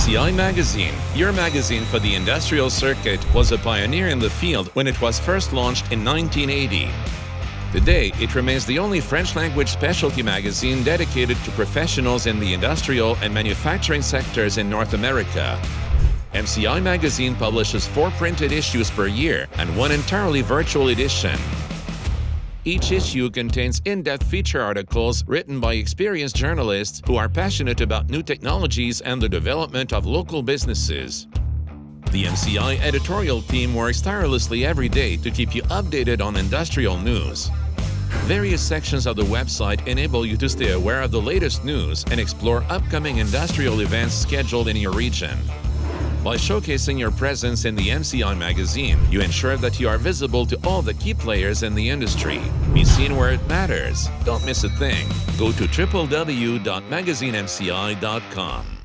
MCI Magazine, your magazine for the industrial circuit, was a pioneer in the field when it was first launched in 1980. Today, it remains the only French-language specialty magazine dedicated to professionals in the industrial and manufacturing sectors in North America. MCI Magazine publishes 4 printed issues per year and 1 entirely virtual edition. Each issue contains in-depth feature articles written by experienced journalists who are passionate about new technologies and the development of local businesses. The MCI editorial team works tirelessly every day to keep you updated on industrial news. Various sections of the website enable you to stay aware of the latest news and explore upcoming industrial events scheduled in your region. By showcasing your presence in the MCI magazine, you ensure that you are visible to all the key players in the industry. Be seen where it matters. Don't miss a thing. Go to www.magazinemci.com.